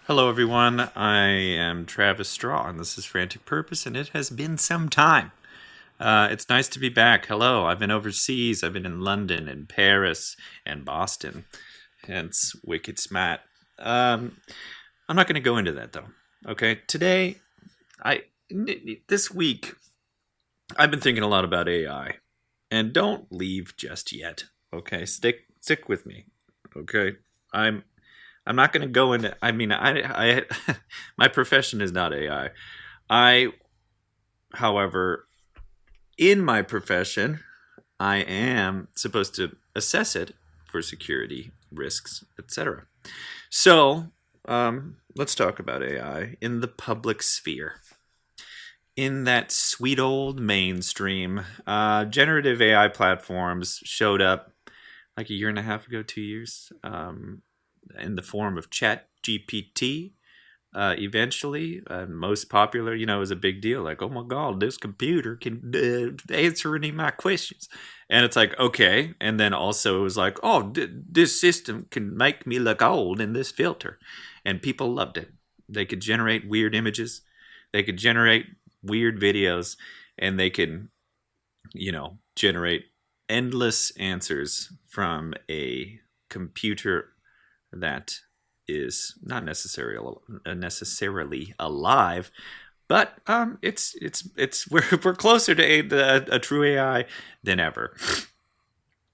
Hello, everyone. I am Travis Straw, and this is Frantic Purpose, and it has been some time. It's nice to be back. Hello, I've been overseas. I've been in London and Paris and Boston, hence Wicked Smat. I'm not going to go into that, though. Okay, I this week, I've been thinking a lot about AI, and don't leave just yet. Okay, stick with me. Okay, I'm I'm not going to go into. I mean, I my profession is not AI. However, in my profession, I am supposed to assess it for security risks, etc. So, let's talk about AI in the public sphere. In that sweet old mainstream, generative AI platforms showed up like a year and a half ago, 2 years. In the form of Chat GPT. Eventually, most popular, it was a big deal. Like, oh my God, this computer can answer any of my questions. And it's like, okay. And then also it was like, oh, this system can make me look old in this filter. And people loved it. They could generate weird images, they could generate weird videos, and they can, generate endless answers from a computer that is not necessarily alive, but we're closer to a true AI than ever.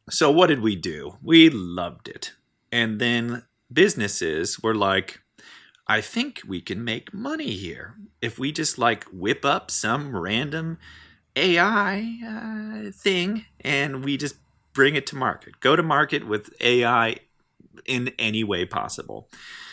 So what did we do? We loved it, and then businesses were like, I think we can make money here if we just like whip up some random AI thing and we just bring it to market. Go to market with AI in any way possible.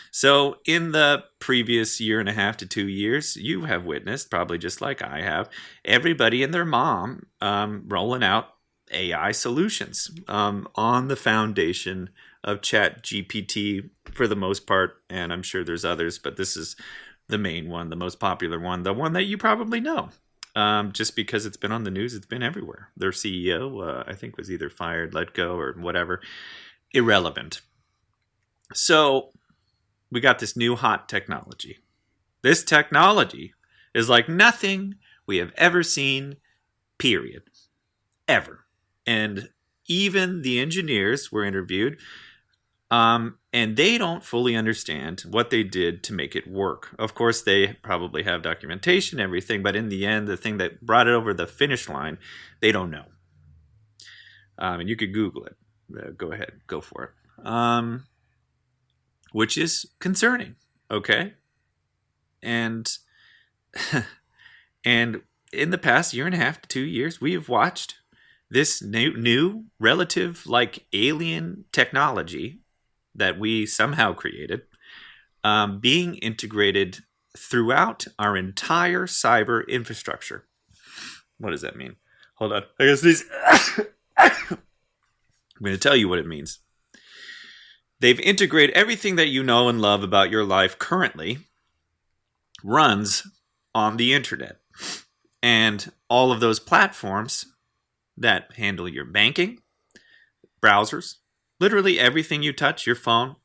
So, in the previous year and a half to 2 years, you have witnessed, probably just like I have, everybody and their mom rolling out AI solutions on the foundation of Chat GPT for the most part. And I'm sure there's others, but this is the main one, the most popular one, the one that you probably know. Just because it's been on the news, it's been everywhere. Their CEO, I think, was either fired, let go, or whatever. Irrelevant. So we got this new hot technology. This technology is like nothing we have ever seen, period. Ever. And even the engineers were interviewed, and they don't fully understand what they did to make it work. Of course, they probably have documentation, everything, but in the end, the thing that brought it over the finish line, they don't know. And you could Google it. Go ahead, go for it. Which is concerning, okay? And and in the past year and a half to 2 years, we have watched this new relative like alien technology that we somehow created being integrated throughout our entire cyber infrastructure. What does that mean? Hold on. I guess these. I'm going to tell you what it means. They've integrated everything that you know and love about your life currently runs on the internet. And all of those platforms that handle your banking, browsers, literally everything you touch, your phone,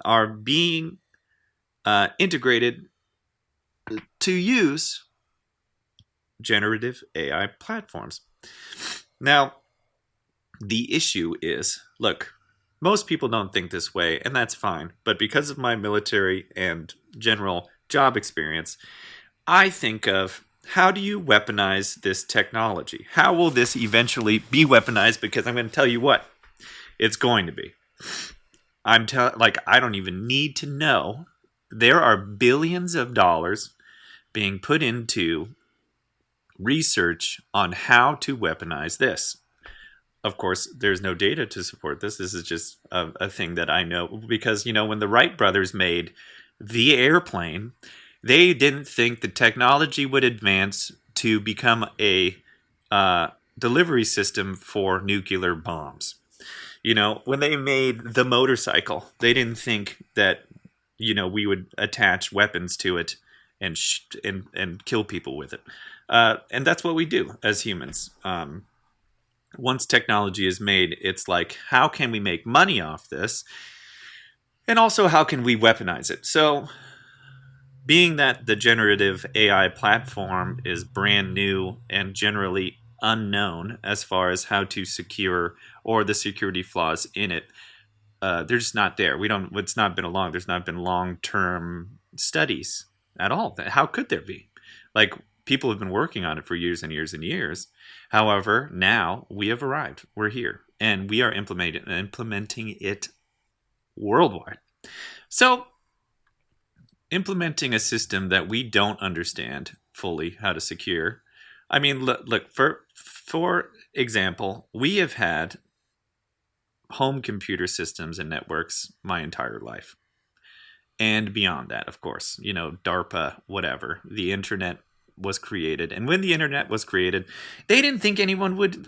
are being integrated to use generative AI platforms. Now, the issue is, look, most people don't think this way, and that's fine. But because of my military and general job experience, I think of how do you weaponize this technology? How will this eventually be weaponized? Because I'm going to tell you what, it's going to be. I don't even need to know. There are billions of dollars being put into research on how to weaponize this. Of course, there's no data to support this. This is just a thing that I know because, when the Wright brothers made the airplane, they didn't think the technology would advance to become a delivery system for nuclear bombs. When they made the motorcycle, they didn't think that, we would attach weapons to it and kill people with it. And that's what we do as humans. Once technology is made, it's like, how can we make money off this? And also, how can we weaponize it? So being that the generative AI platform is brand new and generally unknown as far as how to secure or the security flaws in it, they're just not there. We don't. It's not been along. There's not been long-term studies at all. How could there be? Like, people have been working on it for years and years and years. However, now we have arrived. We're here, and we are implementing it worldwide. So, implementing a system that we don't understand fully how to secure. I mean, look for example, we have had home computer systems and networks my entire life. And beyond that, of course, DARPA, whatever, the internet was created. And when the internet was created, they didn't think anyone would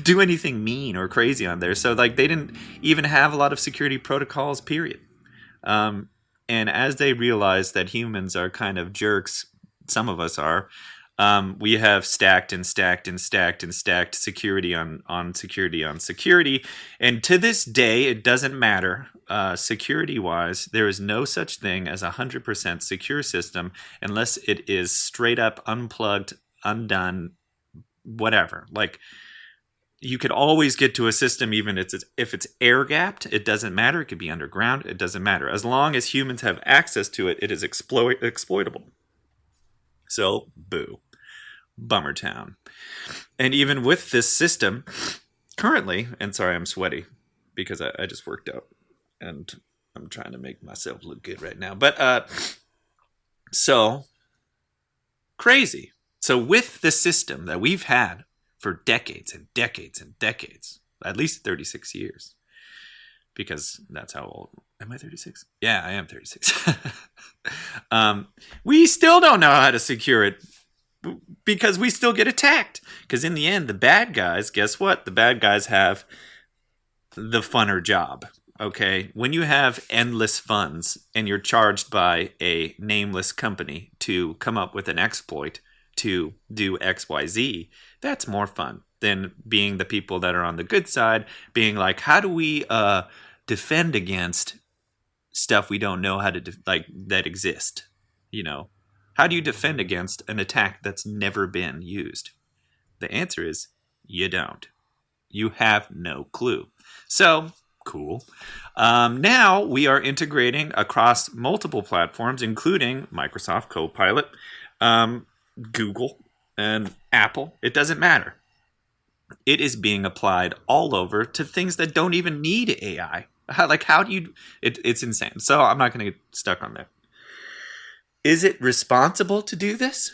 do anything mean or crazy on there. So like they didn't even have a lot of security protocols, period. And as they realized that humans are kind of jerks, some of us are, we have stacked and stacked and stacked and stacked security on security on security. And to this day, it doesn't matter. Security-wise, there is no such thing as a 100% secure system unless it is straight up unplugged, undone, whatever. Like, you could always get to a system even if it's air-gapped. It doesn't matter. It could be underground. It doesn't matter. As long as humans have access to it, it is exploitable. So, boo. Bummer town. And even with this system, currently, and sorry, I'm sweaty because I just worked out and I'm trying to make myself look good right now. But, so, crazy. So with the system that we've had for decades and decades and decades, at least 36 years, because that's how old. Am I 36? Yeah, I am 36. We still don't know how to secure it because we still get attacked. Because in the end, the bad guys, guess what? The bad guys have the funner job. Okay? When you have endless funds and you're charged by a nameless company to come up with an exploit to do XYZ, that's more fun than being the people that are on the good side, being like, how do we defend against stuff we don't know how to that exist? How do you defend against an attack that's never been used? The answer is you don't. You have no clue. So, cool. Now we are integrating across multiple platforms, including Microsoft Copilot, Google, and Apple. It doesn't matter. It is being applied all over to things that don't even need AI. How do you... It's insane. So I'm not going to get stuck on that. Is it responsible to do this?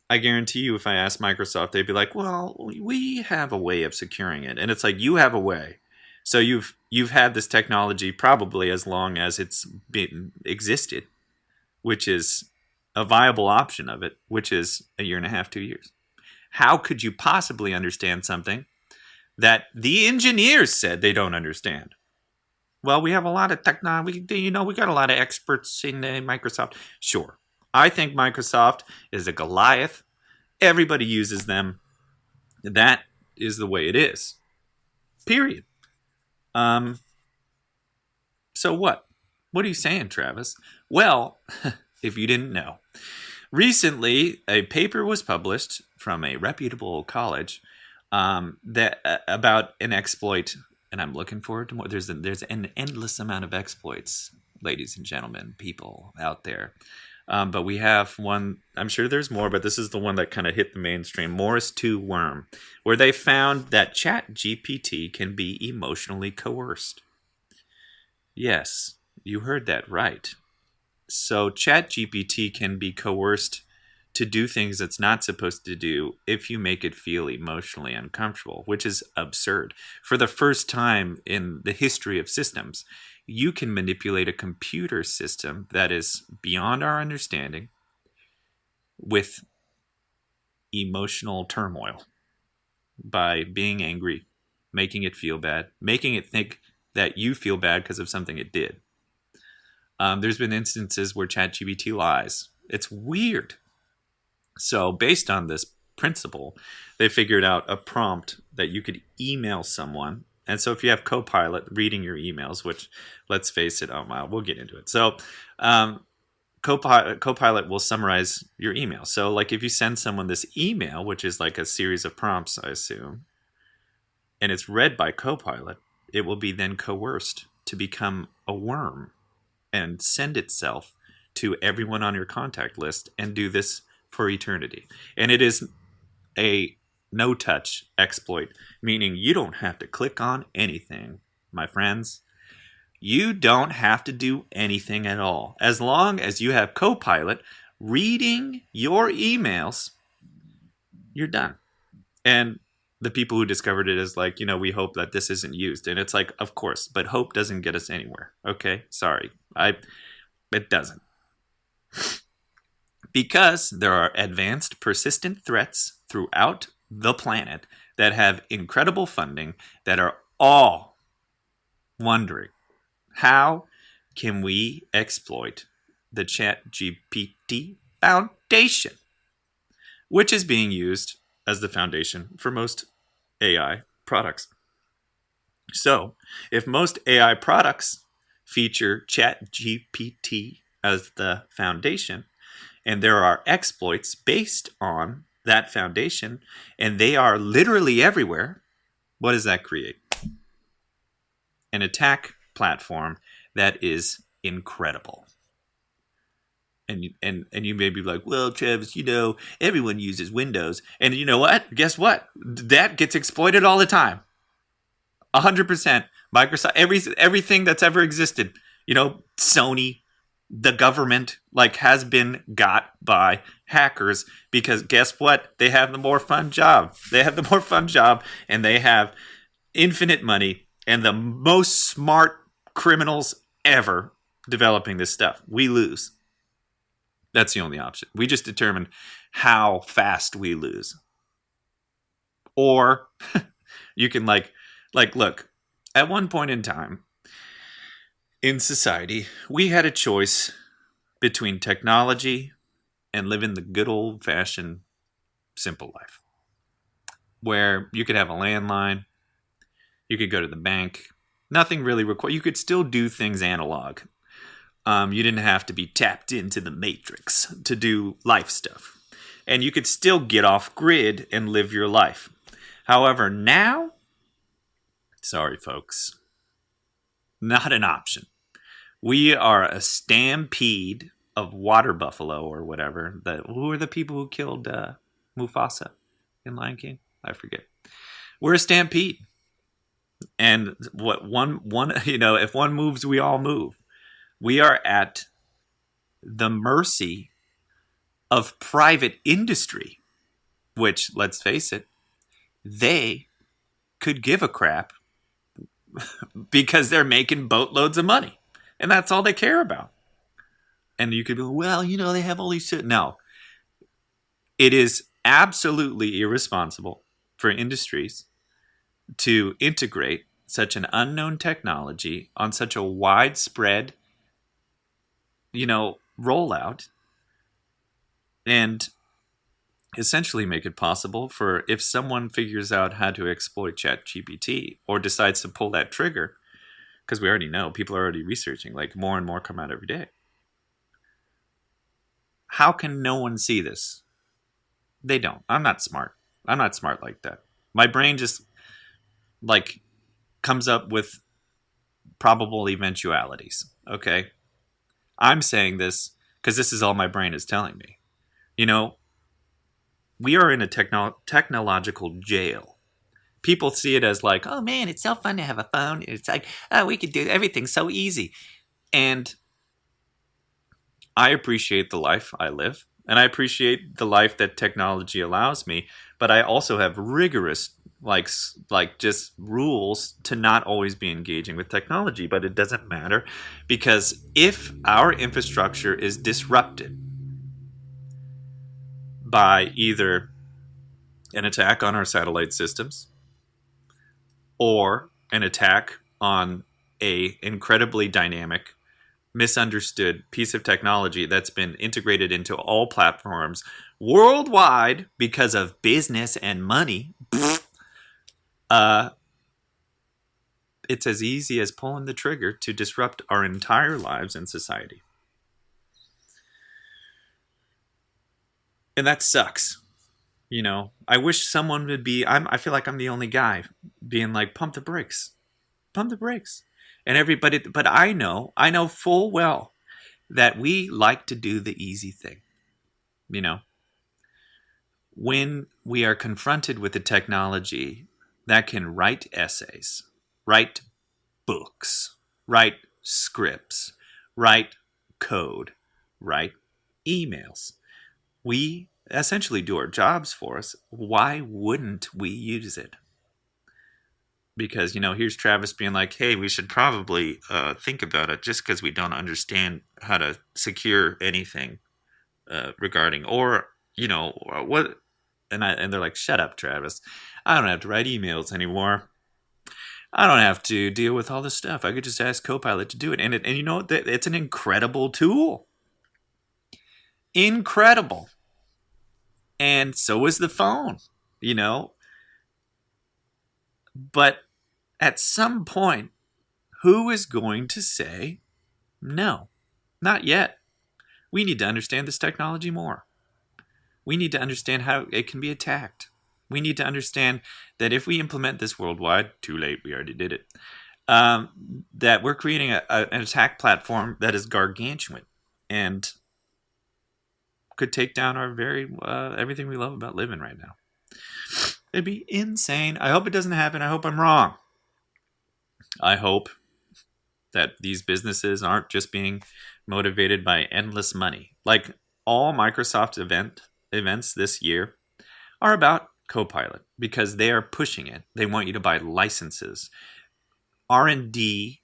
I guarantee you if I ask Microsoft, they'd be like, well, we have a way of securing it. And it's like, you have a way. So you've had this technology probably as long as it's been existed, which is a viable option of it, which is a year and a half, 2 years. How could you possibly understand something that the engineers said they don't understand? Well, we have a lot of technology. We got a lot of experts in Microsoft. Sure. I think Microsoft is a Goliath. Everybody uses them. That is the way it is. Period. So what? What are you saying, Travis? Well, if you didn't know, recently a paper was published from a reputable college that about an exploit. And I'm looking forward to more. There's an endless amount of exploits, ladies and gentlemen, people out there. But we have one, I'm sure there's more, but this is the one that kind of hit the mainstream, Morris 2 worm, where they found that ChatGPT can be emotionally coerced. Yes, you heard that right. So ChatGPT can be coerced to do things it's not supposed to do if you make it feel emotionally uncomfortable, which is absurd. For the first time in the history of systems, you can manipulate a computer system that is beyond our understanding with emotional turmoil by being angry, making it feel bad, making it think that you feel bad because of something it did. There's been instances where ChatGPT lies. It's weird. So based on this principle, they figured out a prompt that you could email someone. And so if you have Copilot reading your emails, which, let's face it, oh wow, we'll get into it. So Copilot will summarize your email. So, like, if you send someone this email, which is like a series of prompts, I assume, and it's read by Copilot, it will be then coerced to become a worm and send itself to everyone on your contact list and do this for eternity. And it is a no-touch exploit, meaning you don't have to click on anything, my friends. You don't have to do anything at all. As long as you have Copilot reading your emails, you're done. And the people who discovered it is like, we hope that this isn't used. And it's like, of course, but hope doesn't get us anywhere. Okay, sorry. It doesn't. Because there are advanced persistent threats throughout the planet that have incredible funding that are all wondering, how can we exploit the ChatGPT Foundation, which is being used as the foundation for most AI products. So, if most AI products feature ChatGPT as the foundation, and there are exploits based on that foundation, and they are literally everywhere, what does that create? An attack platform that is incredible. And you may be like, well, Travis, everyone uses Windows. And you know what? Guess what? That gets exploited all the time. 100%. Microsoft, everything that's ever existed, Sony, the government, has been got by hackers, because guess what? They have the more fun job. And they have infinite money and the most smart criminals ever developing this stuff. We lose. That's the only option. We just determine how fast we lose. Or you can look, at one point in time in society, we had a choice between technology and living the good old-fashioned simple life, where you could have a landline, you could go to the bank, nothing really required. You could still do things analog. You didn't have to be tapped into the matrix to do life stuff. And you could still get off grid and live your life. However, now, sorry folks, not an option. We are a stampede of water buffalo or whatever. Who are the people who killed Mufasa in Lion King? I forget. We're a stampede. And if one moves, we all move. We are at the mercy of private industry, which, let's face it, they could give a crap because they're making boatloads of money. And that's all they care about. And you could be, well, they have all these shit. No. It is absolutely irresponsible for industries to integrate such an unknown technology on such a widespread rollout, and essentially make it possible for, if someone figures out how to exploit ChatGPT or decides to pull that trigger, because we already know, people are already researching, more and more come out every day. How can no one see this? They don't. I'm not smart. I'm not smart like that. My brain just comes up with probable eventualities. Okay? I'm saying this because this is all my brain is telling me. We are in a technological jail. People see it as oh man, it's so fun to have a phone. It's we could do everything so easy. And I appreciate the life I live, and I appreciate the life that technology allows me, but I also have rigorous just rules to not always be engaging with technology. But it doesn't matter, because if our infrastructure is disrupted by either an attack on our satellite systems or an attack on a incredibly dynamic, misunderstood piece of technology that's been integrated into all platforms worldwide because of business and money, it's as easy as pulling the trigger to disrupt our entire lives and society. And that sucks. I wish someone would be. I feel like I'm the only guy being like, pump the brakes, pump the brakes, and everybody. But I know full well that we like to do the easy thing. You know, when we are confronted with a technology that can write essays, write books, write scripts, write code, write emails, we essentially do our jobs for us. Why wouldn't we use it? Because, here's Travis being like, hey, we should probably think about it just because we don't understand how to secure anything regarding, or, what. And they're like, shut up, Travis. I don't have to write emails anymore. I don't have to deal with all this stuff. I could just ask Copilot to do it. And it's an incredible tool. Incredible. And so is the phone, But at some point, who is going to say, no, not yet? We need to understand this technology more. We need to understand how it can be attacked. We need to understand that if we implement this worldwide, too late, we already did it, that we're creating an attack platform that is gargantuan and could take down our everything we love about living right now. It'd be insane. I hope it doesn't happen. I hope I'm wrong. I hope that these businesses aren't just being motivated by endless money. Like all Microsoft events this year are about Copilot because they are pushing it. They want you to buy licenses. R&D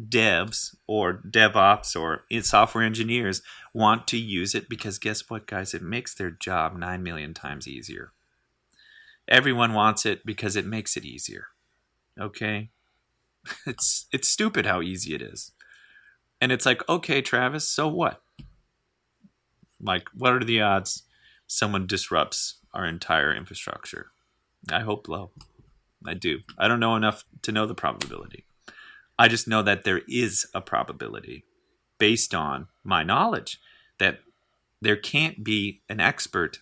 devs or DevOps or software engineers want to use it because guess what, guys? It makes their job 9 million times easier. Everyone wants it because it makes it easier. Okay? It's stupid how easy it is. And it's like, okay, Travis, so what? Like, what are the odds someone disrupts our entire infrastructure? I hope low. I do. I don't know enough to know the probability. I just know that there is a probability based on my knowledge that there can't be an expert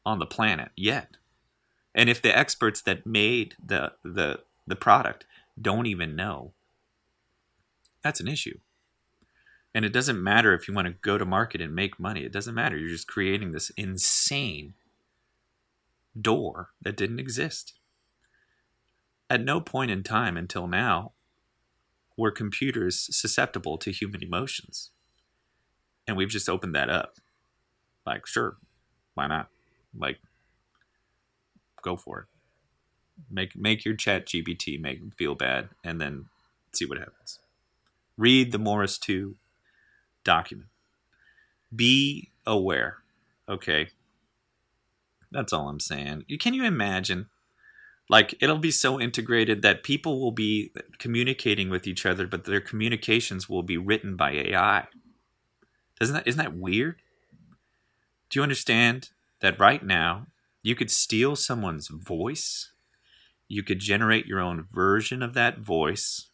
on the planet yet. And if the experts that made the product don't even know, that's an issue. And it doesn't matter if you want to go to market and make money. It doesn't matter. You're just creating this insane door that didn't exist. At no point in time until now were computers susceptible to human emotions. And we've just opened that up. Like, sure, why not? Like, go for it. Make your chat GPT make them feel bad and then see what happens. Read the Morris 2 document. Be aware. Okay. That's all I'm saying. Can you imagine? Like, it'll be so integrated that people will be communicating with each other, but their communications will be written by AI. Isn't that weird? Do you understand that right now you could steal someone's voice? You could generate your own version of that voice,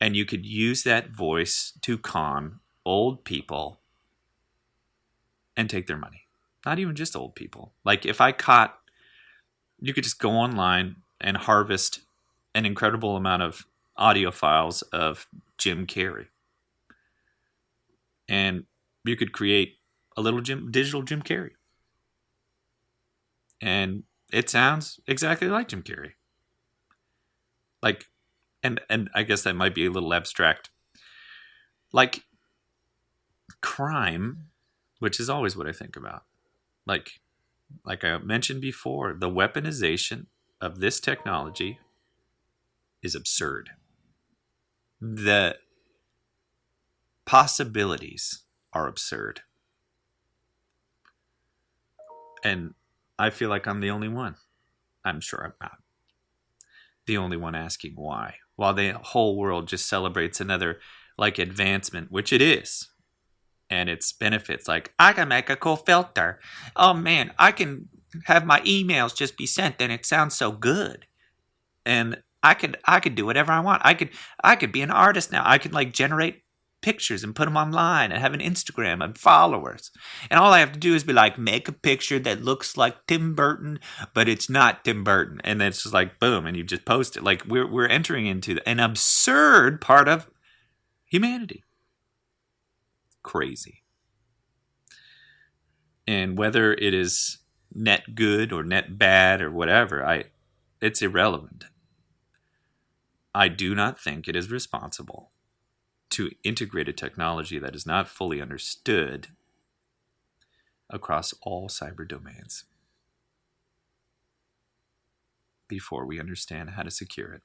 and you could use that voice to con old people and take their money. Not even just old people. Like, if you could just go online and harvest an incredible amount of audio files of Jim Carrey. And you could create a little digital Jim Carrey. And it sounds exactly like Jim Carrey. Like, and I guess that might be a little abstract. Like, crime, which is always what I think about. Like I mentioned before, the weaponization of this technology is absurd. The possibilities are absurd. And I feel like I'm the only one. I'm sure I'm not the only one asking why. While the whole world just celebrates another advancement, which it is. And its benefits, like, I can make a cool filter. Oh man, I can have my emails just be sent and it sounds so good. And I could do whatever I want. I could be an artist now. I could generate pictures and put them online and have an Instagram and followers. And all I have to do is be like, make a picture that looks like Tim Burton, but it's not Tim Burton. And then it's just like, boom, and you just post it. Like we're entering into an absurd part of humanity. Crazy. And whether it is net good or net bad or whatever, it's irrelevant. I do not think it is responsible to integrate a technology that is not fully understood across all cyber domains before we understand how to secure it.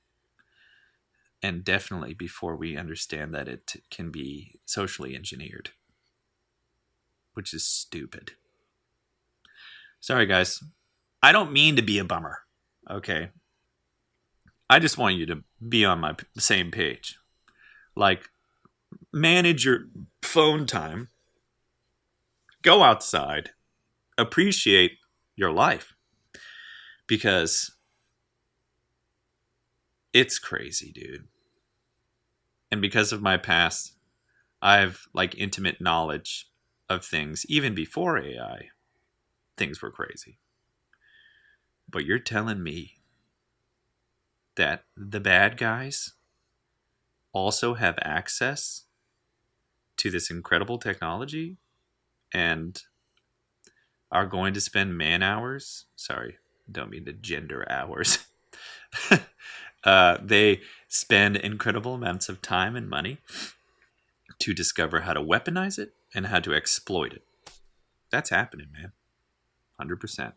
And definitely before we understand that it can be socially engineered, which is stupid. Sorry, guys. I don't mean to be a bummer, okay? I just want you to be on my same page. Like, manage your phone time. Go outside. Appreciate your life. Because it's crazy, dude. And because of my past, I have like intimate knowledge of things. Even before AI, things were crazy. But you're telling me that the bad guys also have access to this incredible technology and are going to spend man hours. Sorry, don't mean to gender hours. They spend incredible amounts of time and money to discover how to weaponize it and how to exploit it. That's happening, man. 100%.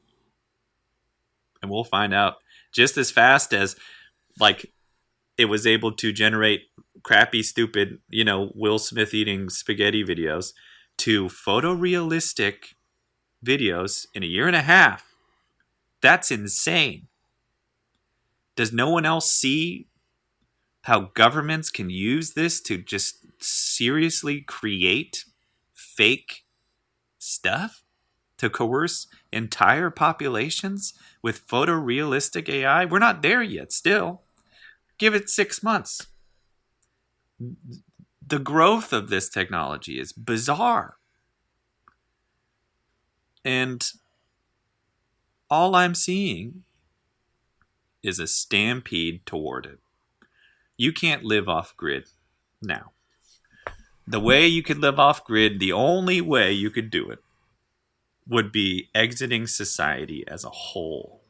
And we'll find out just as fast as, like, it was able to generate crappy, stupid, Will Smith eating spaghetti videos to photorealistic videos in a year and a half. That's insane. Does no one else see how governments can use this to just seriously create fake stuff to coerce entire populations with photorealistic AI? We're not there yet still. Give it 6 months. The growth of this technology is bizarre. And all I'm seeing is a stampede toward it. You can't live off grid now. The way you could live off grid, the only way you could do it, would be exiting society as a whole.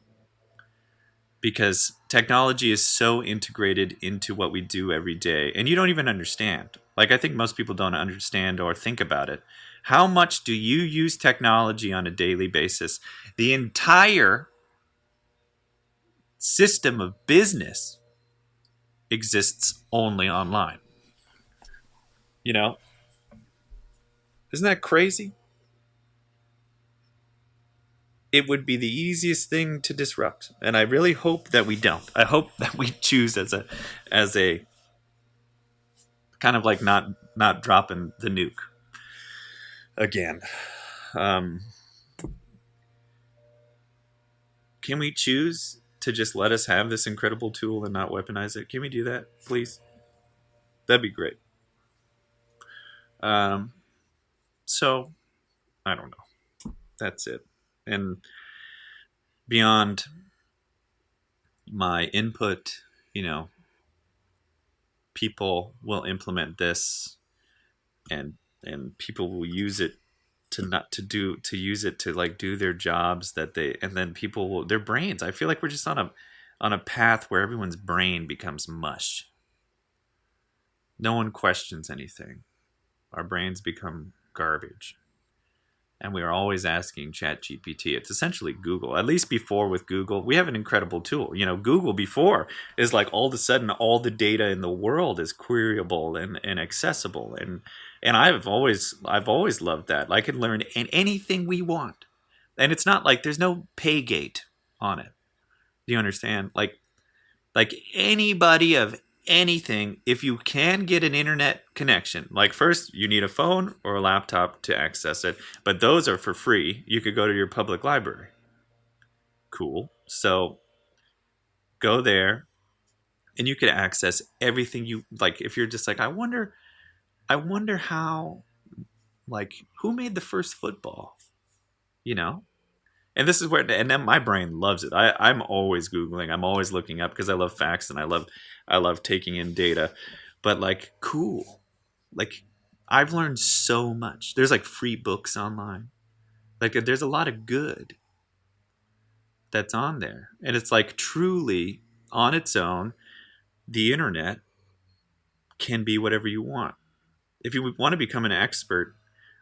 Because technology is so integrated into what we do every day, and you don't even understand. Like, I think most people don't understand or think about it. How much do you use technology on a daily basis? The entire system of business exists only online. Isn't that crazy? It would be the easiest thing to disrupt, and I really hope that we don't. I hope that we choose as a kind of like not dropping the nuke again. Can we choose to just let us have this incredible tool and not weaponize it? Can we do that, please? That'd be great. So I don't know. That's it. And beyond my input, people will implement this, and people will use it to use it to like do their jobs and then people will, their brains. I feel like we're just on a path where everyone's brain becomes mush. No one questions anything. Our brains become garbage. And we are always asking ChatGPT. It's essentially Google. At least before with Google, we have an incredible tool. Google before is like all of a sudden all the data in the world is queryable and accessible. And I've always loved that. I can learn anything we want. And it's not like there's no pay gate on it. Do you understand? Like anybody of anything, if you can get an internet connection, like first you need a phone or a laptop to access it, but those are for free. You could go to your public library. Cool. So go there and you could access everything you like. If you're just like, I wonder I wonder how, like, who made the first football? You know, and this is where, and then my brain loves it. I'm always googling. I'm always looking up because I love facts and I love taking in data. But like, cool. Like, I've learned so much. There's like free books online. Like, there's a lot of good that's on there, and it's like truly on its own. The internet can be whatever you want. If you want to become an expert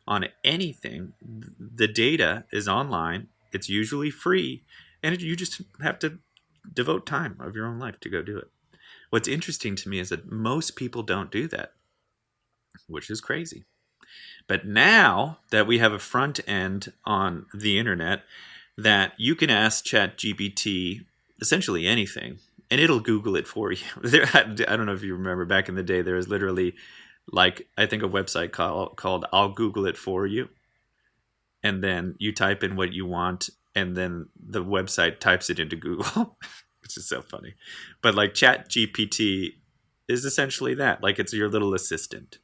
on anything, the data is online. It's usually free, and you just have to devote time of your own life to go do it. What's interesting to me is that most people don't do that, which is crazy. But now that we have a front end on the internet that you can ask ChatGPT essentially anything, and it'll Google it for you. I don't know if you remember back in the day, there was literally, like, I think a website called I'll Google It For You. And then you type in what you want, and then the website types it into Google, which is so funny. But like ChatGPT is essentially that. Like, it's your little assistant.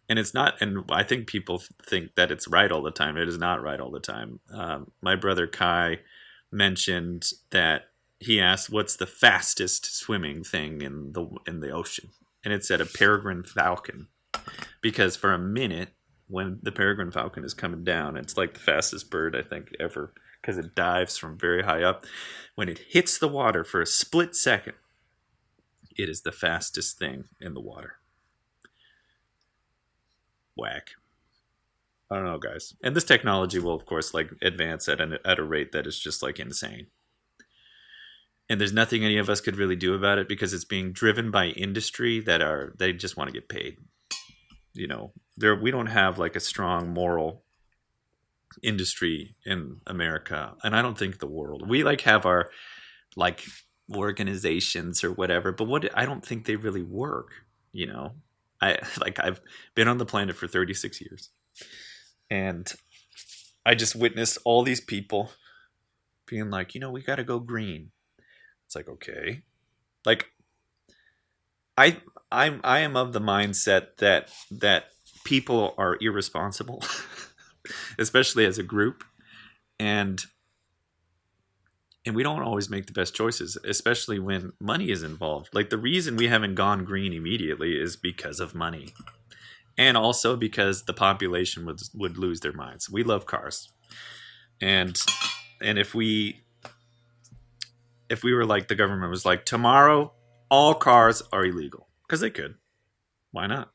And it's not, and I think people think that it's right all the time. It is not right all the time. My brother Kai mentioned that he asked, "What's the fastest swimming thing in the ocean?" And it said a peregrine falcon, because for a minute, when the peregrine falcon is coming down, it's like the fastest bird I think ever, because it dives from very high up. When it hits the water for a split second, it is the fastest thing in the water. Whack. I don't know, guys. And this technology will, of course, like advance at a rate that is just like insane. And there's nothing any of us could really do about it because it's being driven by industry they just want to get paid. You know, we don't have like a strong moral industry in America, and I don't think the world. We like have our like organizations or whatever, but I don't think they really work. You know, I've been on the planet for 36 years, and I just witnessed all these people being like, we got to go green. It's like, okay, like I I am of the mindset that people are irresponsible, especially as a group, and we don't always make the best choices, especially when money is involved. Like, the reason we haven't gone green immediately is because of money, and also because the population would lose their minds. We love cars, and if we were like, the government was like, tomorrow all cars are illegal, because they could. Why not?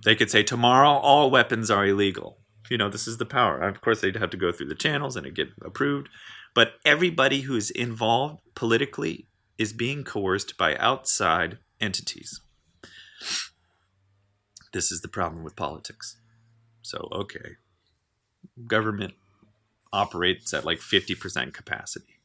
They could say tomorrow all weapons are illegal. This is the power. Of course, they'd have to go through the channels and it get approved. But everybody who's involved politically is being coerced by outside entities. This is the problem with politics. So, okay, government operates at like 50% capacity.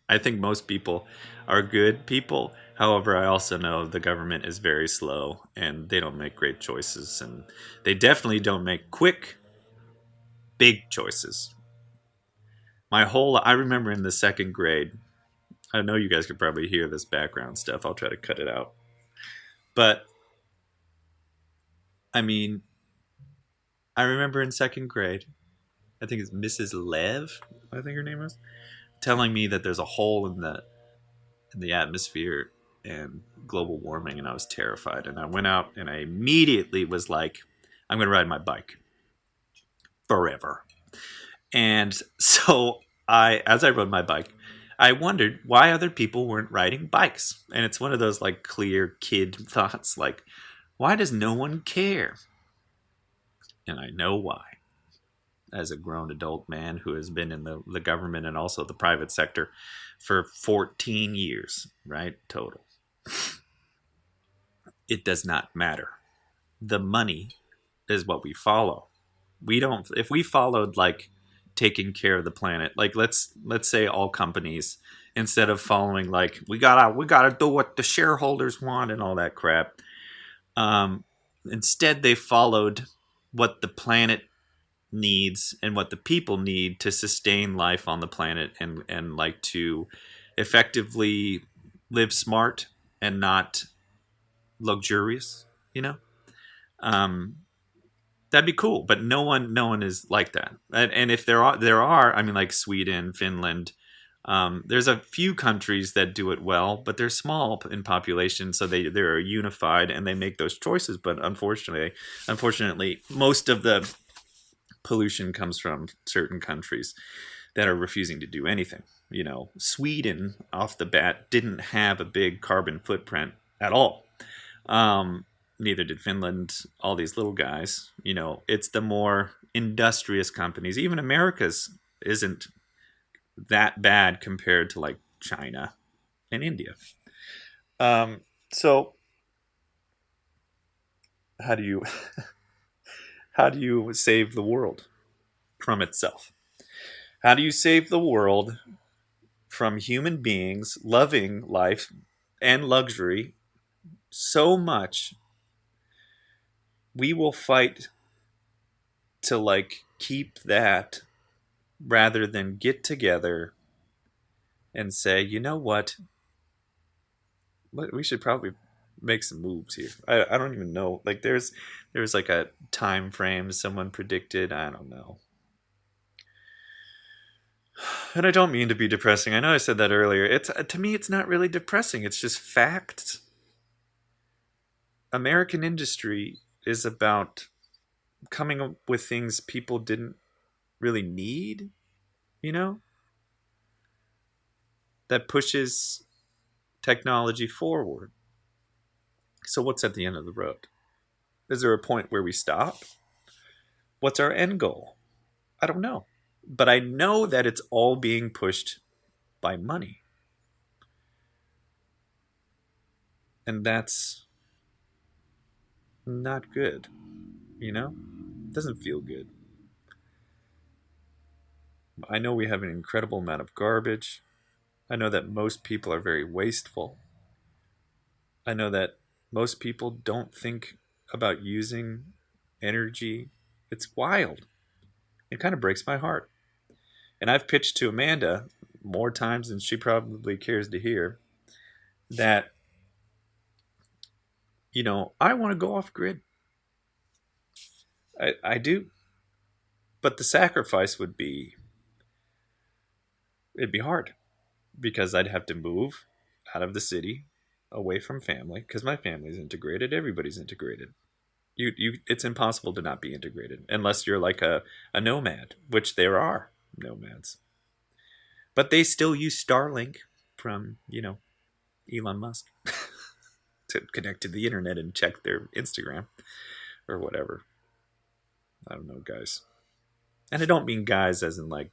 I think most people are good people. However, I also know the government is very slow and they don't make great choices. And they definitely don't make quick, big choices. I remember in the second grade, I know you guys could probably hear this background stuff. I'll try to cut it out. But, I mean, I remember in second grade, I think it's Mrs. Lev, I think her name was, telling me that there's a hole in the atmosphere and global warming, and I was terrified. And I went out and I immediately was like, I'm going to ride my bike forever. And so as I rode my bike, I wondered why other people weren't riding bikes. And it's one of those like clear kid thoughts, like, why does no one care? And I know why. As a grown adult man who has been in the government and also the private sector for 14 years, right? Total. It does not matter. The money is what we follow. If we followed like taking care of the planet, like let's say all companies, instead of following like we gotta do what the shareholders want and all that crap, instead they followed what the planet needs and what the people need to sustain life on the planet, and like to effectively live smart and not luxurious, Um, that'd be cool, but no one is like that. And if there are, I mean, like Sweden, Finland. There's a few countries that do it well, but they're small in population, so they're unified and they make those choices. But unfortunately, most of the pollution comes from certain countries that are refusing to do anything. Sweden off the bat didn't have a big carbon footprint at all. Um, Neither did Finland. All these little guys. It's the more industrious companies. Even America's isn't that bad compared to like China and India. So how do you how do you save the world from itself? How do you save the world from human beings loving life and luxury so much we will fight to like keep that rather than get together and say, you know what, we should probably make some moves here. I don't even know. Like there's like a time frame someone predicted. I don't know. And I don't mean to be depressing. I know I said that earlier. It's to me it's not really depressing. It's just facts. American industry is about coming up with things people didn't really need, you know? That pushes technology forward. So what's at the end of the road? Is there a point where we stop? What's our end goal? I don't know. But I know that it's all being pushed by money. And that's not good, It doesn't feel good. I know we have an incredible amount of garbage. I know that most people are very wasteful. I know that most people don't think about using energy. It's wild. It kind of breaks my heart. And I've pitched to Amanda more times than she probably cares to hear that, I want to go off grid. I do. But the sacrifice it'd be hard because I'd have to move out of the city away from family because my family's integrated. Everybody's integrated. It's impossible to not be integrated unless you're like a nomad, which there are nomads. But they still use Starlink from, Elon Musk to connect to the internet and check their Instagram or whatever. I don't know, guys. And I don't mean guys as in like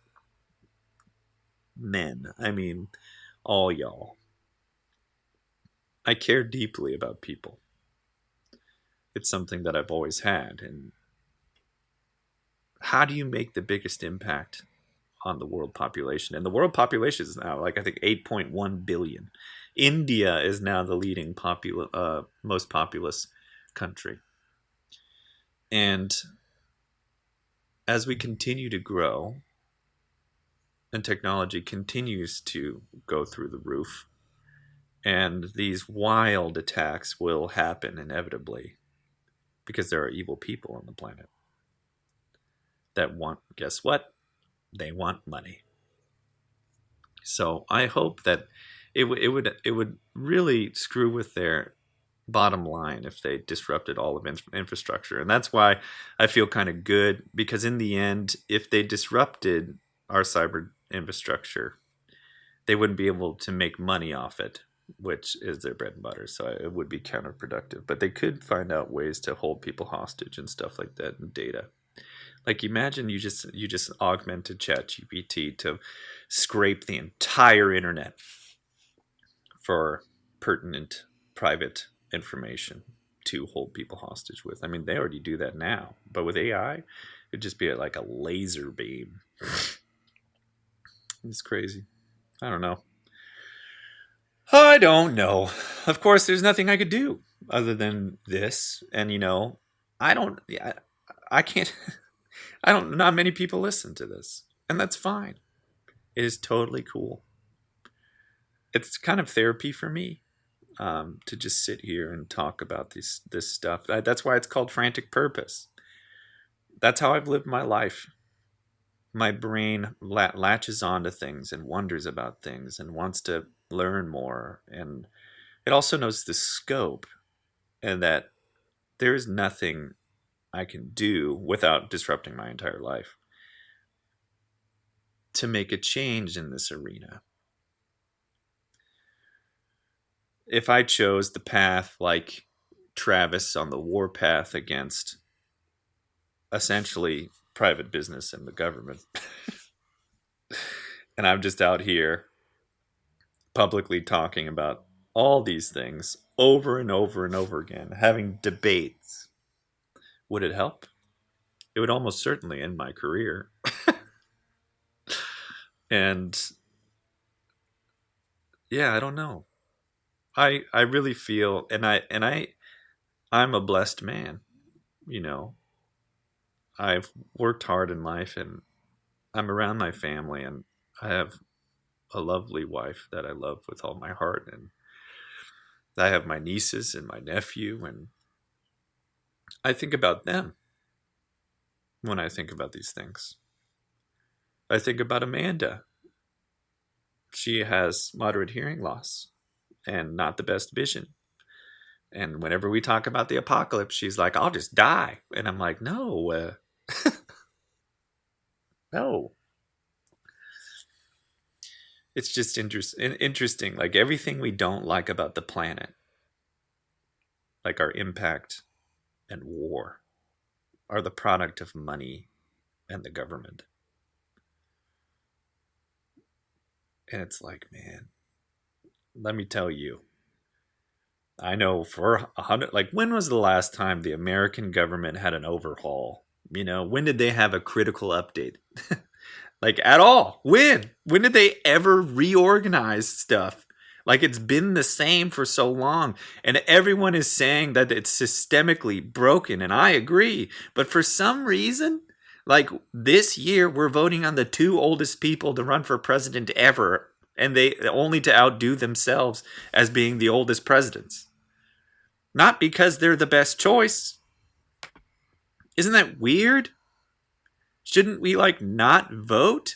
men. I mean all y'all. I care deeply about people. It's something that I've always had. And how do you make the biggest impact on the world population? And the world population is now like I think 8.1 billion. India is now the leading most populous country. And as we continue to grow and technology continues to go through the roof, and these wild attacks will happen inevitably because there are evil people on the planet that want, guess what? They want money. So I hope that it would really screw with their bottom line if they disrupted all of infrastructure. And that's why I feel kind of good, because in the end, if they disrupted our cyber infrastructure, they wouldn't be able to make money off it, which is their bread and butter. So it would be counterproductive. But they could find out ways to hold people hostage and stuff like that, and data. Like imagine you just augmented ChatGPT to scrape the entire internet for pertinent private information to hold people hostage with. I mean, they already do that now, but with AI, it'd just be like a laser beam. It's crazy. I don't know. I don't know. Of course, there's nothing I could do other than this, and I don't. I can't. I don't. Not many people listen to this, and that's fine. It is totally cool. It's kind of therapy for me. to just sit here and talk about this stuff. That's why it's called Frantic Purpose. That's how I've lived my life. My brain latches onto things and wonders about things and wants to learn more. And it also knows the scope and that there's nothing I can do without disrupting my entire life to make a change in this arena. If I chose the path like Travis on the warpath against essentially private business and the government, and I'm just out here publicly talking about all these things over and over and over again, having debates, would it help? It would almost certainly end my career. And yeah, I don't know. I really feel, I'm a blessed man. You know, I've worked hard in life, and I'm around my family, and I have a lovely wife that I love with all my heart, and I have my nieces and my nephew, and I think about them when I think about these things. I think about Amanda. She has moderate hearing loss and not the best vision. And whenever we talk about the apocalypse, she's like, I'll just die. And I'm like, no, no. It's just interesting. Like everything we don't like about the planet, like our impact and war, are the product of money and the government. And it's like, man, let me tell you, I know for 100, like, when was the last time the American government had an overhaul? You know, when did they have a critical update? Like, at all? When? When did they ever reorganize stuff? Like, it's been the same for so long. And everyone is saying that it's systemically broken. And I agree. But for some reason, like this year, we're voting on the two oldest people to run for president ever. And they only to outdo themselves as being the oldest presidents. Not because they're the best choice. Isn't that weird? Shouldn't we like not vote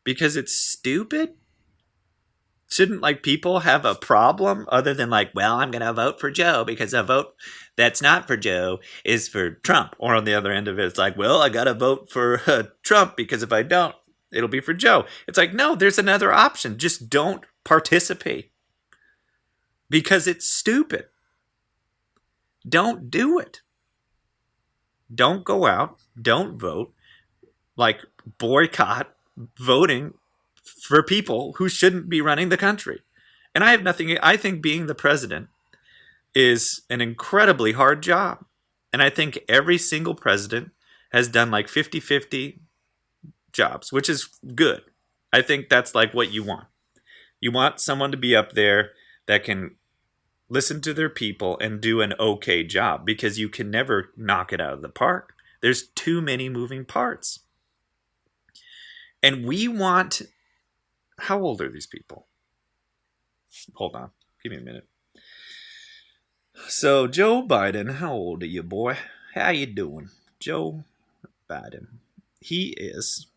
because it's stupid? Shouldn't like people have a problem other than like, well, I'm going to vote for Joe because a vote that's not for Joe is for Trump? Or on the other end of it, it's like, well, I got to vote for Trump because if I don't, it'll be for Joe. It's like, no, there's another option. Just don't participate because it's stupid. Don't do it. Don't go out. Don't vote. Like, boycott voting for people who shouldn't be running the country. And I have nothing. I think being the president is an incredibly hard job. And I think every single president has done like 50-50 jobs, which is good. I think that's like what you want. You want someone to be up there that can listen to their people and do an okay job, because you can never knock it out of the park. There's too many moving parts. And we want... How old are these people? Hold on. Give me a minute. So, Joe Biden, how old are you, boy? How you doing? Joe Biden. He is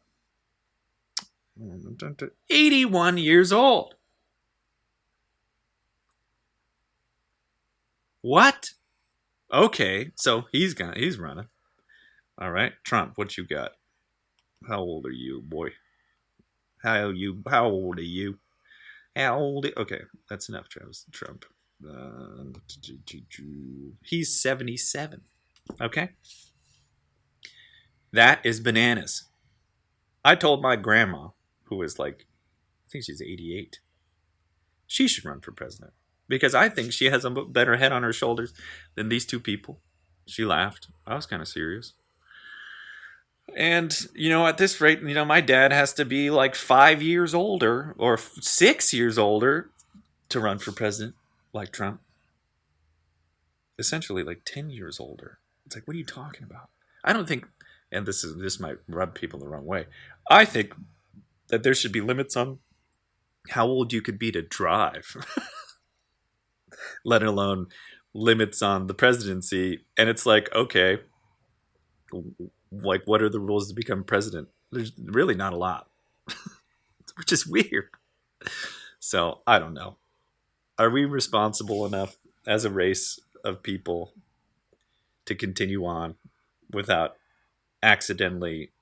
81 years old. What? Okay, so he's running. All right, Trump, what you got? How old are you, boy? How old are you? Okay, that's enough, Travis. Trump. He's 77. Okay? That is bananas. I told my grandma, who is like, I think she's 88, she should run for president. Because I think she has a better head on her shoulders than these two people. She laughed. I was kind of serious. And, at this rate, my dad has to be like 5 years older or 6 years older to run for president, like Trump. Essentially like 10 years older. It's like, what are you talking about? I don't think, and this might rub people the wrong way, I think that there should be limits on how old you could be to drive. let alone limits on the presidency. And it's like, okay, like what are the rules to become president? There's really not a lot, which is weird. So I don't know. Are we responsible enough as a race of people to continue on without accidentally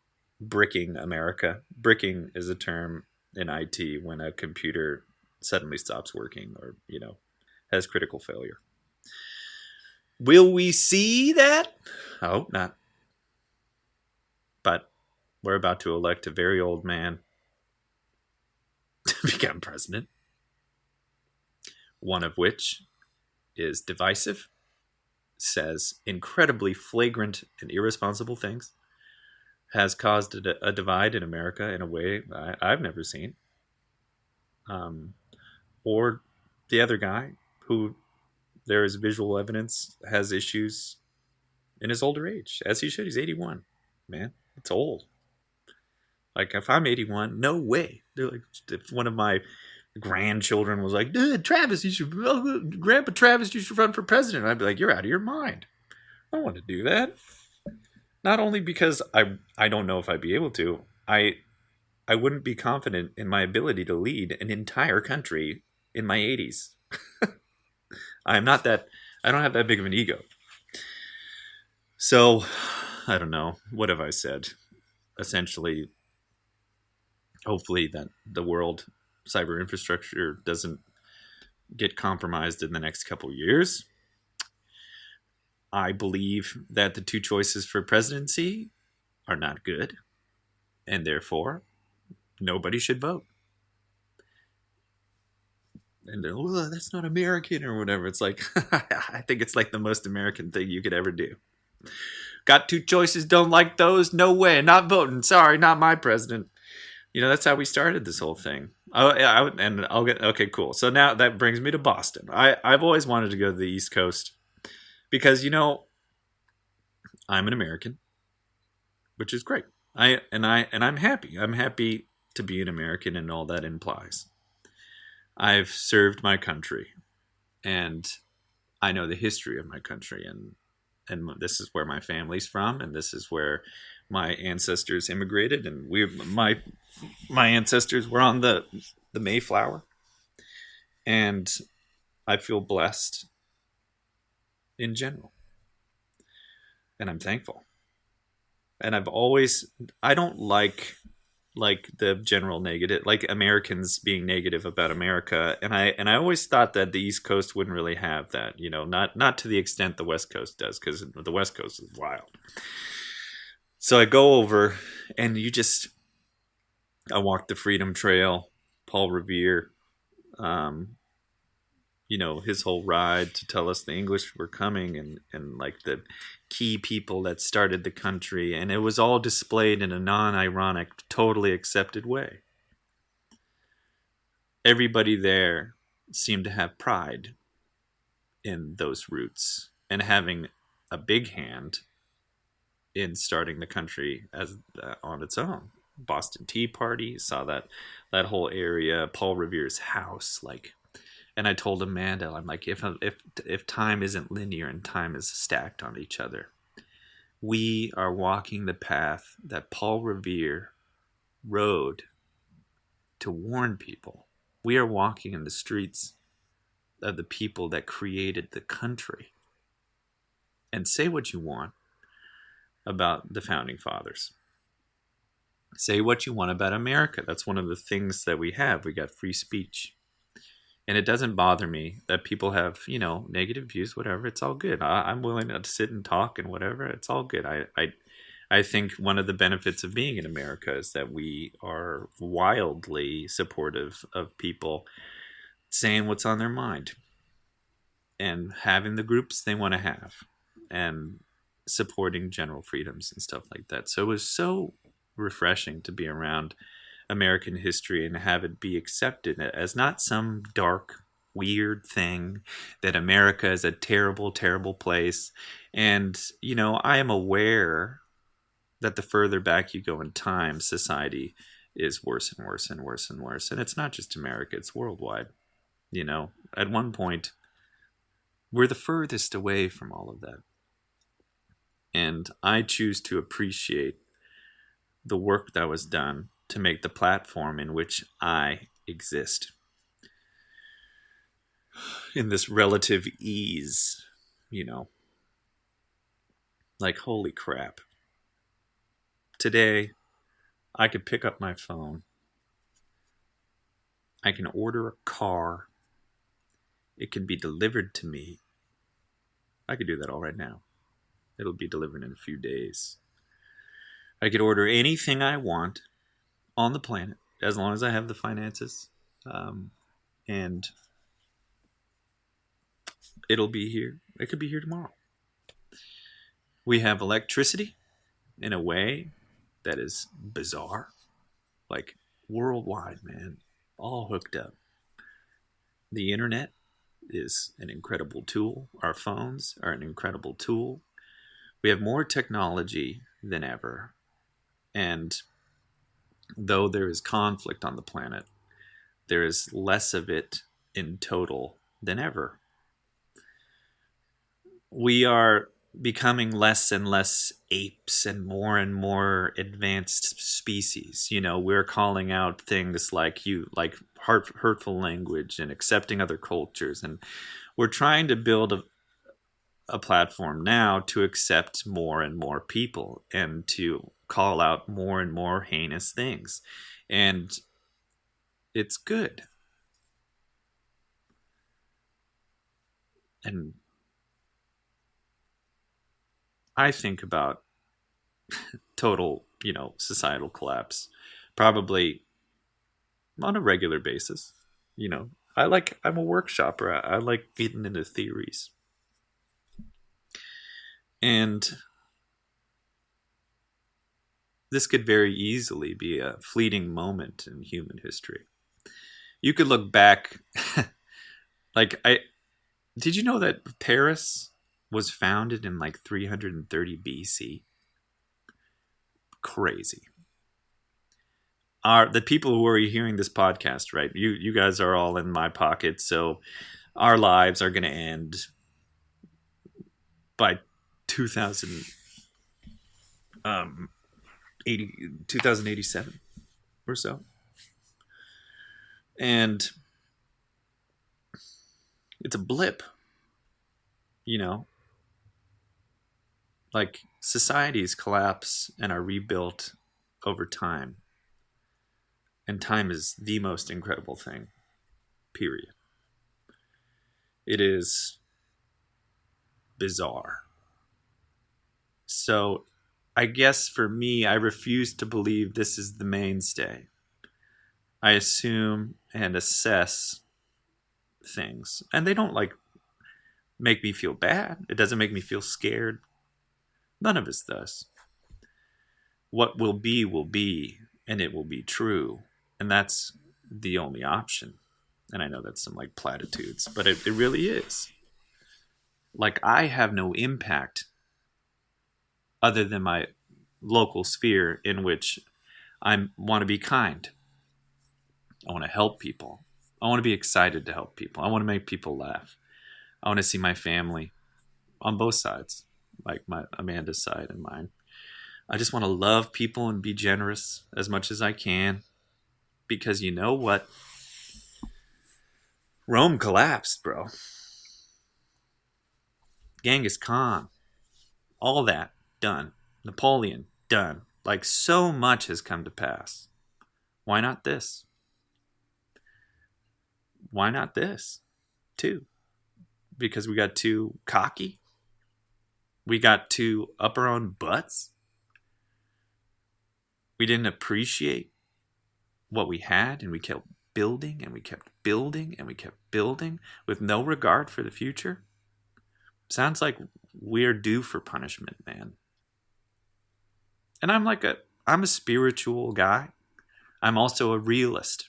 bricking America? Bricking is a term in IT when a computer suddenly stops working or, has critical failure. Will we see that? I hope not. But we're about to elect a very old man to become president, one of which is divisive, says incredibly flagrant and irresponsible things, has caused a divide in America in a way I've never seen. Or the other guy, who there is visual evidence has issues in his older age, as he should. He's 81. Man, it's old. Like, if I'm 81, no way. They're like, if one of my grandchildren was like, Travis, Grandpa Travis, you should run for president. I'd be like, you're out of your mind. I don't want to do that. Not only because I don't know if I'd be able to, I wouldn't be confident in my ability to lead an entire country in my 80s. I'm not that, I don't have that big of an ego. So, I don't know. What have I said? Essentially, hopefully that the world cyber infrastructure doesn't get compromised in the next couple years. I believe that the two choices for presidency are not good, and therefore nobody should vote. And they're, well, that's not American or whatever. It's like, I think it's like the most American thing you could ever do. Got two choices, don't like those? No way, not voting. Sorry, not my president. That's how we started this whole thing. Okay, cool. So now that brings me to Boston. I've always wanted to go to the East Coast because, I'm an American, which is great. I'm happy. I'm happy to be an American and all that implies. I've served my country, and I know the history of my country, and this is where my family's from, and this is where my ancestors immigrated, and my ancestors were on the Mayflower, and I feel blessed in general, and I'm thankful. And I don't like the general negative, like Americans being negative about America, and I always thought that the East Coast wouldn't really have that, not to the extent the West Coast does, because the West Coast is wild. So I go over, and I walked the Freedom Trail, Paul Revere, his whole ride to tell us the English were coming, and like the key people that started the country, and it was all displayed in a non-ironic, totally accepted way. Everybody there seemed to have pride in those roots and having a big hand in starting the country on its own. Boston Tea Party, saw that whole area, Paul Revere's house, and I told Amanda, I'm like, if time isn't linear and time is stacked on each other, we are walking the path that Paul Revere rode to warn people. We are walking in the streets of the people that created the country. And say what you want about the founding fathers. Say what you want about America. That's one of the things that we have. We got free speech. And it doesn't bother me that people have, negative views, whatever. It's all good. I'm willing to sit and talk and whatever. It's all good. I think one of the benefits of being in America is that we are wildly supportive of people saying what's on their mind and having the groups they want to have and supporting general freedoms and stuff like that. So it was so refreshing to be around American history and have it be accepted as not some dark, weird thing, that America is a terrible, terrible place. And, I am aware that the further back you go in time, society is worse and worse and worse and worse. And it's not just America, it's worldwide. At one point, we're the furthest away from all of that. And I choose to appreciate the work that was done to make the platform in which I exist in this relative ease, you know, like holy crap. Today, I could pick up my phone. I can order a car. It can be delivered to me. I could do that all right now. It'll be delivered in a few days. I could order anything I want on the planet as long as I have the finances. And it'll be here. It could be here tomorrow. We have electricity in a way that is bizarre. Like worldwide, man. All hooked up. The internet is an incredible tool. Our phones are an incredible tool. We have more technology than ever. And though there is conflict on the planet, there is less of it in total than ever. We are becoming less and less apes and more advanced species. You know, we're calling out things like hurtful language and accepting other cultures. And we're trying to build a platform now to accept more and more people and to call out more and more heinous things. And it's good. And I think about total, societal collapse probably on a regular basis. I'm a workshopper. I like getting into theories. And this could very easily be a fleeting moment in human history. You could look back did you know that Paris was founded in 330 BC? Crazy. The people who are hearing this podcast, right? You guys are all in my pocket, so our lives are going to end by 2087 or so. And it's a blip, societies collapse and are rebuilt over time. And time is the most incredible thing, period. It is bizarre. So I guess for me, I refuse to believe this is the mainstay. I assume and assess things. And they don't make me feel bad. It doesn't make me feel scared. None of us does. What will be, and it will be true. And that's the only option. And I know that's some platitudes, but it really is. I have no impact other than my local sphere in which I want to be kind. I want to help people. I want to be excited to help people. I want to make people laugh. I want to see my family on both sides, like my Amanda's side and mine. I just want to love people and be generous as much as I can. Because you know what? Rome collapsed, bro. Genghis Khan. All that, done. Napoleon, done. So much has come to pass. Why not this? Why not this, too? Because we got too cocky? We got too up our own butts? We didn't appreciate what we had, and we kept building, and we kept building, and we kept building with no regard for the future? Sounds like we're due for punishment, man. And I'm a spiritual guy. I'm also a realist.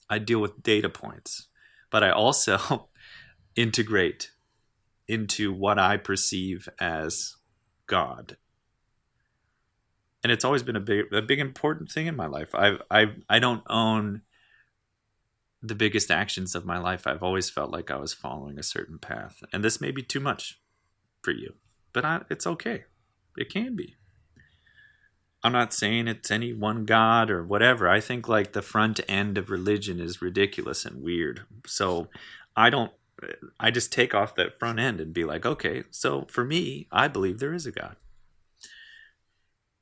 I deal with data points, but I also integrate into what I perceive as God. And it's always been a big important thing in my life. I don't own the biggest actions of my life, I've always felt like I was following a certain path. And this may be too much for you, but it's okay. It can be. I'm not saying it's any one God or whatever. I think like the front end of religion is ridiculous and weird. So I don't, I just take off that front end and be like, okay, so for me, I believe there is a God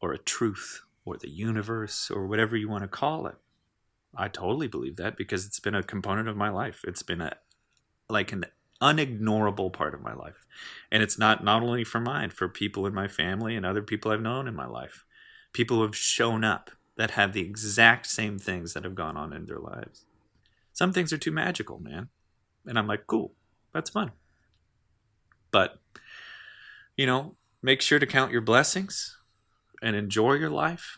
or a truth or the universe or whatever you want to call it. I totally believe that because it's been a component of my life. It's been an unignorable part of my life. And it's not only for mine, for people in my family and other people I've known in my life. People who have shown up that have the exact same things that have gone on in their lives. Some things are too magical, man. And I'm like, cool, that's fun. But, make sure to count your blessings and enjoy your life.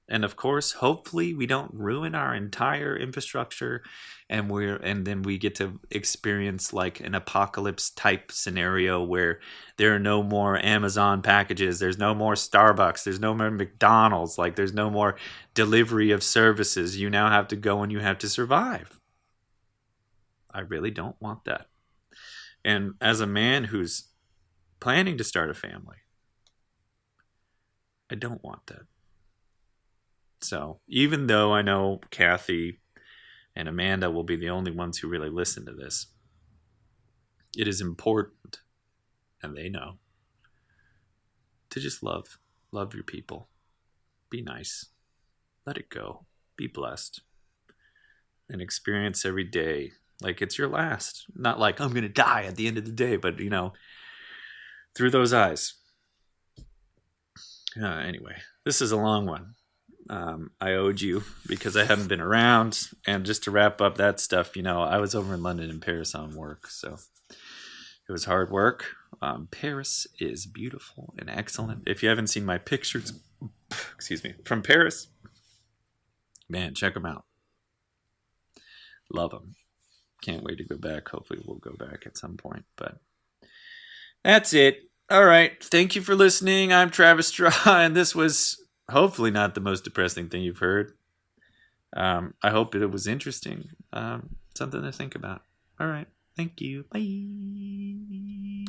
And of course, hopefully we don't ruin our entire infrastructure and then we get to experience like an apocalypse type scenario where there are no more Amazon packages, there's no more Starbucks, there's no more McDonald's, like there's no more delivery of services. You now have to go and you have to survive. I really don't want that. And as a man who's planning to start a family, I don't want that. So even though I know Kathy and Amanda will be the only ones who really listen to this, it is important, and they know, to just love your people. Be nice. Let it go. Be blessed. And experience every day like it's your last. Not like I'm going to die at the end of the day, but, through those eyes. Anyway, this is a long one. I owed you because I haven't been around. And just to wrap up that stuff, I was over in London and Paris on work. So it was hard work. Paris is beautiful and excellent. If you haven't seen my pictures, from Paris, man, check them out. Love them. Can't wait to go back. Hopefully we'll go back at some point. But that's it. All right. Thank you for listening. I'm Travis Straw, and this was hopefully not the most depressing thing you've heard. I hope it was interesting. Something to think about. All right. Thank you. Bye.